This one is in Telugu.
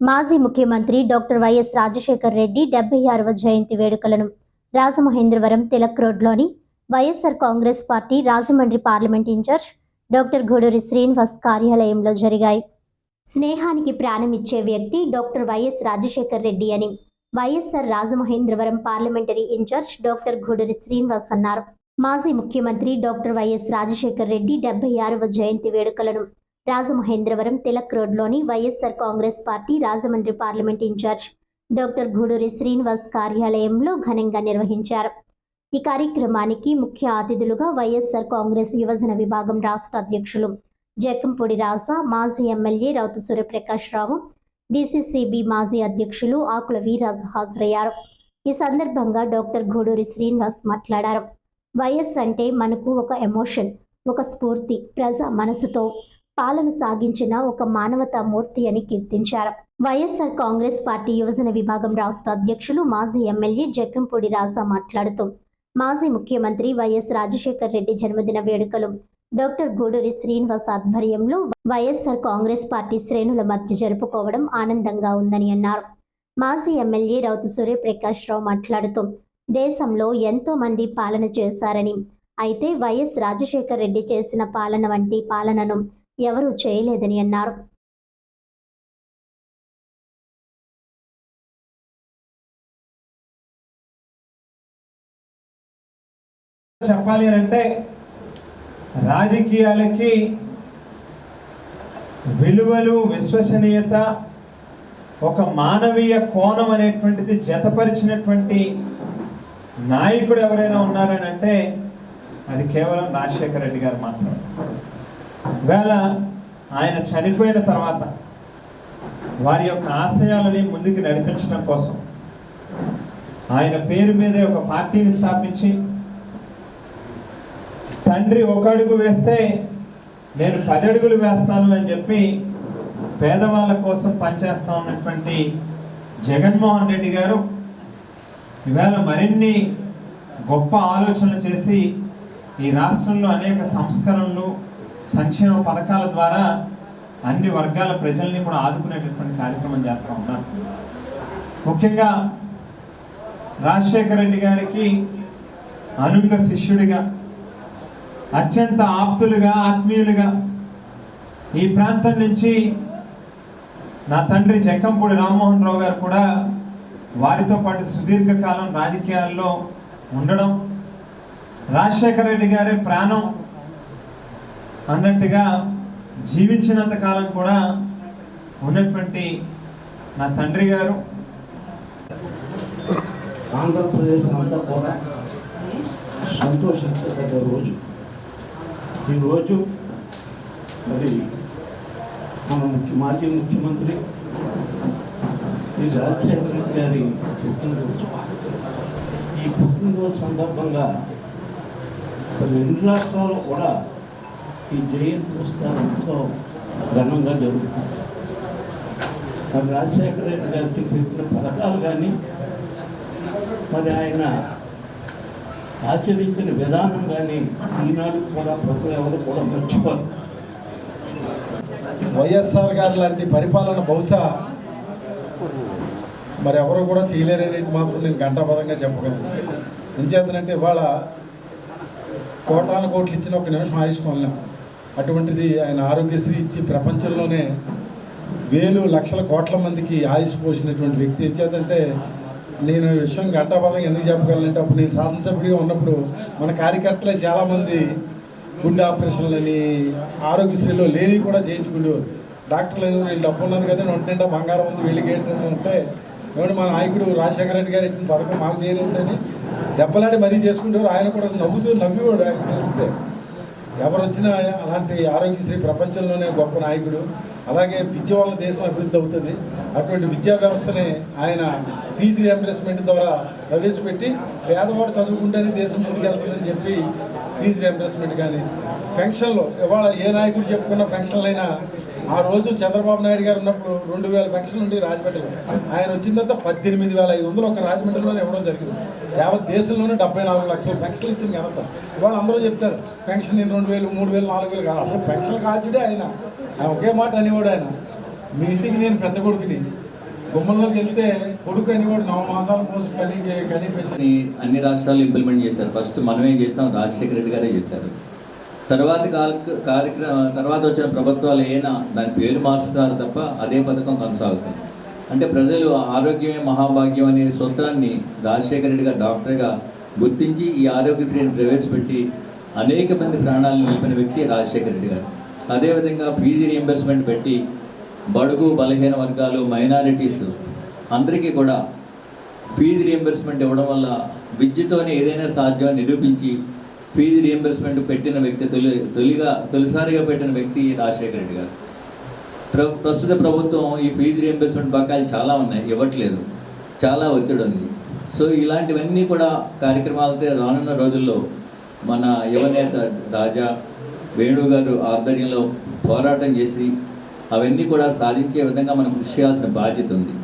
మాజీ ముఖ్యమంత్రి డాక్టర్ వైఎస్ రాజశేఖర్ రెడ్డి 76వ జయంతి వేడుకలను రాజమహేంద్రవరం తిలక్ రోడ్లోని YSR Congress party Rajahmundry parliament incharge doctor Guduri Srinivas కార్యాలయంలో జరిగాయి. స్నేహానికి ప్రాణమిచ్చే వ్యక్తి డాక్టర్ వైఎస్ రాజశేఖర్ రెడ్డి అని YSR Rajamahendravaram parliamentary incharge doctor Guduri Srinivas అన్నారు. మాజీ ముఖ్యమంత్రి డాక్టర్ వైఎస్ రాజశేఖర్ రెడ్డి 76వ జయంతి వేడుకలను రాజమహేంద్రవరం తిలక్ రోడ్లోని YSR Congress party Rajahmundry parliament incharge doctor Guduri Srinivas కార్యాలయంలో ఘనంగా నిర్వహించారు. ఈ కార్యక్రమానికి ముఖ్య అతిథులుగా వైఎస్ఆర్ కాంగ్రెస్ యువజన విభాగం రాష్ట్ర అధ్యక్షులు జక్కంపూడి రాజా, మాజీ ఎమ్మెల్యే రౌతు సూర్యప్రకాష్ రావు, డిసిసిబి మాజీ అధ్యక్షులు ఆకుల వీరాజు హాజరయ్యారు. ఈ సందర్భంగా డాక్టర్ గూడూరి శ్రీనివాస్ మాట్లాడారు. వైఎస్ అంటే మనకు ఒక ఎమోషన్, ఒక స్ఫూర్తి, ప్రజా మనసుతో పాలన సాగించిన ఒక మానవతా మూర్తి అని కీర్తించారు. వైఎస్ఆర్ కాంగ్రెస్ పార్టీ యువజన విభాగం రాష్ట్ర అధ్యక్షులు మాజీ ఎమ్మెల్యే జక్కంపూడి రాజా మాట్లాడుతూ మాజీ ముఖ్యమంత్రి వైఎస్ రాజశేఖర్ రెడ్డి జన్మదిన వేడుకలు డాక్టర్ గూడూరి శ్రీనివాస్ ఆధ్వర్యంలో వైఎస్ఆర్ కాంగ్రెస్ పార్టీ శ్రేణుల మధ్య జరుపుకోవడం ఆనందంగా ఉందని అన్నారు. మాజీ ఎమ్మెల్యే రౌతు సూర్యప్రకాష్ రావు మాట్లాడుతూ దేశంలో ఎంతో మంది పాలన చేశారని, అయితే వైఎస్ రాజశేఖర్ రెడ్డి చేసిన పాలన వంటి పాలనను ఎవరూ చేయలేదని అన్నారు. చెప్పాలి అంటే రాజకీయాలకి విలువలు, విశ్వసనీయత, ఒక మానవీయ కోణం అనేటువంటిది జతపరిచినటువంటి నాయకుడు ఎవరైనా ఉన్నారని అంటే అది కేవలం రాజశేఖర రెడ్డి గారు మాత్రమే. వేళ ఆయన చనిపోయిన తర్వాత వారి యొక్క ఆశయాలని ముందుకు నడిపించడం కోసం ఆయన పేరు మీదే ఒక పార్టీని స్థాపించి, తండ్రి ఒక అడుగు వేస్తే నేను 10 అడుగులు వేస్తాను అని చెప్పి పేదవాళ్ళ కోసం పనిచేస్తా ఉన్నటువంటి జగన్మోహన్ రెడ్డి గారు ఇవాళ మరిన్ని గొప్ప ఆలోచనలు చేసి ఈ రాష్ట్రంలో అనేక సంస్కరణలు, సంక్షేమ పథకాల ద్వారా అన్ని వర్గాల ప్రజల్ని కూడా ఆదుకునేటటువంటి కార్యక్రమం చేస్తూ ఉన్నారు. ముఖ్యంగా రాజశేఖర రెడ్డి గారికి అనుంగ శిష్యుడిగా, అత్యంత ఆప్తులుగా, ఆత్మీయులుగా ఈ ప్రాంతం నుంచి నా తండ్రి జక్కంపూడి రామ్మోహన్ రావు గారు కూడా వారితో పాటు సుదీర్ఘకాలం రాజకీయాల్లో ఉండడం, రాజశేఖర రెడ్డి గారి ప్రాణం అన్నట్టుగా జీవించినంత కాలం కూడా ఉన్నటువంటి నా తండ్రి గారు ఆంధ్రప్రదేశ్ అంతా కూడా సంతోషించదగ్గ రోజు. ఈరోజు మరి మన మాజీ ముఖ్యమంత్రి శ్రీ రాజశేఖర రెడ్డి గారి పుట్టినరోజు. ఈ పుట్టినరోజు సందర్భంగా 2 రాష్ట్రాల్లో కూడా ఈ జయంతి ఉత్సవాలు ఎంతో ఘనంగా జరుగుతుంది. మరి రాజశేఖర రెడ్డి గారికి పెట్టిన పథకాలు కానీ, మరి ఆయన ఆచరించిన విధానం కానీ ఈనాడు కూడా ప్రజలు ఎవరు కూడా మర్చిపోరు. వైఎస్ఆర్ గారు లాంటి పరిపాలన బహుశా మరి ఎవరు కూడా చేయలేరనేది మాత్రం నేను ఘంటాపదంగా చెప్పగలను. ఎంచేతనంటే ఇవాళ కోటాను కోట్లు ఇచ్చిన ఒక నిమిషం ఆయుష్ కొనలేం. అటువంటిది ఆయన ఆరోగ్యశ్రీ ఇచ్చి ప్రపంచంలోనే వేలు లక్షల కోట్ల మందికి ఆయుష్ పోసినటువంటి వ్యక్తి. ఎంచేతంటే నేను ఈ విషయం ఘంటాపదంగా ఎందుకు చెప్పగలనంటే, అప్పుడు నేను శాసనసభ్యుడిగా ఉన్నప్పుడు మన కార్యకర్తలే చాలామంది గుండె ఆపరేషన్లని ఆరోగ్యశ్రీలో లేని కూడా చేయించుకునేవారు. డాక్టర్లు వీళ్ళు డబ్బు ఉన్నది కదా, ఒంటి నిండా బంగారం ఉంది, వీళ్ళకి ఏంటంటే ఏమంటే మన నాయకుడు రాజశేఖర రెడ్డి గారు ఇచ్చిన పథకం మాకు చేయలేదని దెబ్బలాడి మరీ చేసుకుంటేవారు. ఆయన కూడా నవ్వేవాడు. ఆయన తెలిస్తే ఎవరు వచ్చినా అలాంటి ఆరోగ్యశ్రీ ప్రపంచంలోనే గొప్ప నాయకుడు. అలాగే విద్య వల్ల దేశం అభివృద్ధి అవుతుంది. అటువంటి విద్యా వ్యవస్థని ఆయన ఫీజు రియంబర్స్మెంట్ ద్వారా ప్రవేశపెట్టి పేదవాడు చదువుకుంటేనే దేశం ముందుకెళ్తుందని చెప్పి ఫీజు రియంబర్స్మెంట్ కానీ, పెన్షన్లు ఇవాళ ఏ నాయకుడు చెప్పుకున్న పెన్షన్లైనా ఆ రోజు చంద్రబాబు నాయుడు గారు ఉన్నప్పుడు 2000 పెన్షన్లు ఉండి రాజమండ్రిలో, ఆయన వచ్చిన తర్వాత 18,500 ఒక రాజమండ్రిలోనే ఇవ్వడం జరిగింది. యావత్ దేశంలోనే 74 లక్షల పెన్షన్లు ఇచ్చింది ఘనత. ఇవాళ అందరూ చెప్తారు పెన్షన్ 2,000, 3,000, 4,000 కాదు. అసలు పెన్షన్ కాల్చుడే ఆయన ఒకే మాట అనేవాడు. ఆయన మీ ఇంటికి నేను పెద్ద కొడుకుని, గుమ్మంలోకి వెళ్తే కొడుకు అని కూడా 9 మాసాల కోసం కనిపించి అన్ని రాష్ట్రాలు ఇంప్లిమెంట్ చేశారు. ఫస్ట్ మనమే చేస్తాం, రాజశేఖర రెడ్డి గారే చేశారు. తర్వాత తర్వాత వచ్చిన ప్రభుత్వాలు ఏనా దాని పేరు మార్చుతున్నారు తప్ప అదే పథకం కొనసాగుతుంది. అంటే ప్రజలు ఆరోగ్యమే మహాభాగ్యం అనే సూత్రాన్ని రాజశేఖర రెడ్డి గారు డాక్టర్గా గుర్తించి ఈ ఆరోగ్యశ్రీని ప్రవేశపెట్టి అనేక మంది ప్రాణాలను నిలిపిన వ్యక్తి రాజశేఖర రెడ్డి గారు. అదేవిధంగా ఫీజు రీఎంబర్స్మెంట్ పెట్టి బడుగు బలహీన వర్గాలు మైనారిటీస్ అందరికీ కూడా ఫీజు రీఎంబర్స్మెంట్ ఇవ్వడం వల్ల విద్యతోనే ఏదైనా సాధ్యం నిరూపించి ఫీజు రీఎంబర్స్మెంట్ పెట్టిన వ్యక్తి తొలిసారిగా పెట్టిన వ్యక్తి రాజశేఖర రెడ్డి గారు. ప్రస్తుత ప్రభుత్వం ఈ ఫీజు రీఎంబర్స్మెంట్ బకాయిలు చాలా ఉన్నాయి, ఇవ్వట్లేదు, చాలా ఒత్తిడి ఉంది. సో ఇలాంటివన్నీ కూడా కార్యక్రమాలతో రానున్న రోజుల్లో మన యువనేత రాజా వేణు గారు ఆధ్వర్యంలో పోరాటం చేసి అవన్నీ కూడా సాధించే విధంగా మనం కృషి చేయాల్సిన బాధ్యత ఉంది.